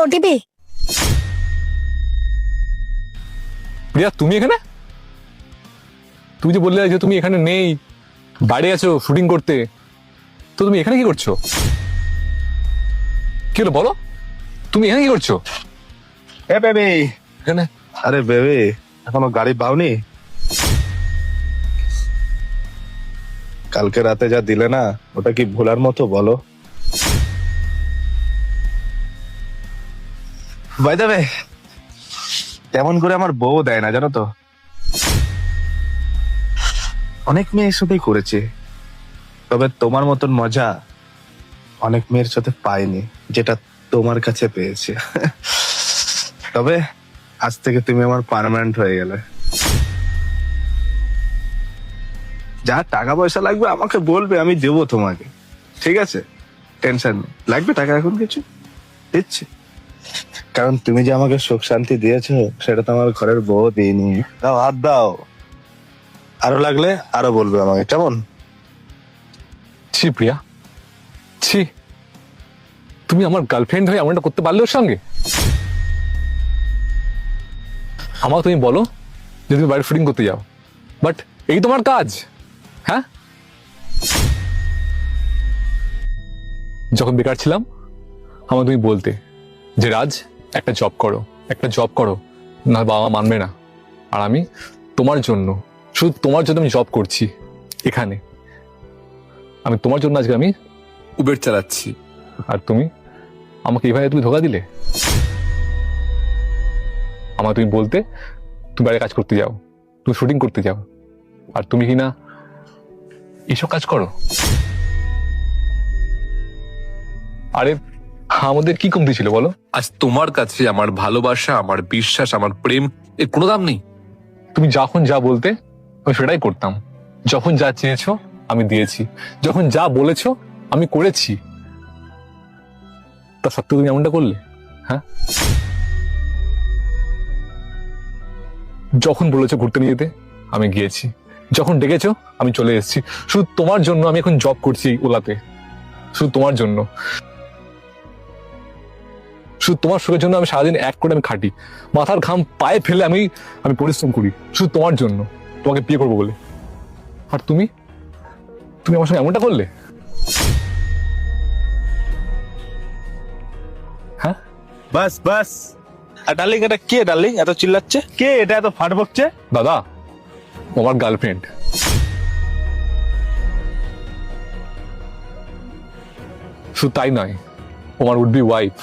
OTP. প্রিয়া তুমি এখানে? তুমি যে বললে যে তুমি এখানে নেই, বাইরে আছো শুটিং করতে, তো তুমি এখানে কি করছো? কি হলো বলো, তুমি এখানে কি করছো? এ বেবি, এখানে? আরে বেবি, এখনো গাড়ি পাওনি? কালকে রাতে যা দিলে না, ওটা কি ভোলার মতো বলো? বাই দ্য ওয়ে, তেমন করে আমার বউ দেয় না জানো তো। অনেক মেয়ের সাথেই করেছে, তবে তোমার মতন মজা অনেক মেয়ের সাথে পাইনি যেটা তোমার কাছে পেয়েছে। তবে আজ থেকে তুমি আমার পার্মানেন্ট হয়ে গেলে। যা টাকা পয়সা লাগবে আমাকে বলবে, আমি দেবো তোমাকে, ঠিক আছে? টেনশন নেই। লাগবে টাকা এখন কিছু? দিচ্ছি, কারণ তুমি যে আমাকে সুখ শান্তি দিয়েছো সেটা তো আমার ঘরের বউ দিইনি। দাও, হাত দাও। আরো লাগলে আরো বলবে আমাকে, কেমন? ছি প্রিয়া, ছি, তুমি আমার গার্লফ্রেন্ড হয়ে এমনটা করতে পারলে ওর সঙ্গে? আমাকে তুমি বলো যে তুমি বাইরে শুটিং করতে যাও, বাট এই তোমার কাজ? হ্যাঁ, যখন বেকার ছিলাম আমাকে তুমি বলতে যে রাজ একটা জব করো, একটা জব করো, না বাবা মানবে না। আর আমি তোমার জন্য, শুধু তোমার জন্য আমি জব করছি এখানে। আমি তোমার জন্য আজকে আমি উবের চালাচ্ছি, আর তুমি আমাকে এইভাবে তুমি ধোকা দিলে। আমাকে তুমি বলতে তুমি বাইরে কাজ করতে যাও, তুমি শুটিং করতে যাও, আর তুমি কি না এইসব কাজ করো? আরে আমাদের কি কমতি ছিল বলো? আজ তোমার কাছে আমার ভালোবাসা, আমার বিশ্বাস, আমার প্রেম এর কোনো দাম নেই। তুমি যখন যা বলতে আমি সেটাই করতাম, যখন যা চেয়েছো আমি দিয়েছি, যখন যা বলেছো আমি করেছি, তা সত্ত্বেও তুমি এমনটা করলে? হ্যাঁ, যখন বলেছো ঘুরতে নিয়ে যেতে আমি গিয়েছি, যখন ডেকেছো আমি চলে এসেছি। শুধু তোমার জন্য আমি এখন জব করছি ওলাতে, শুধু তোমার জন্য, শুধু তোমার সুখের জন্য আমি সারাদিন এক করে আমি খাটি, মাথার ঘাম পায়ে ফেলে আমি আমি পরিশ্রম করি শুধু তোমার জন্য, তোমাকে বিয়ে করবো বলে। আর তুমি তুমি আমার সঙ্গে এমনটা করলে? হ্যাঁ, বাস বাস। আর ডার্লিং, এটা কে ডার্লিং এত চিল্লাচ্ছে? কে এটা এত ফাট বকছে? দাদা ও আমার গার্লফ্রেন্ড। শুধু তাই নয়, ও আমার উড বি ওয়াইফ।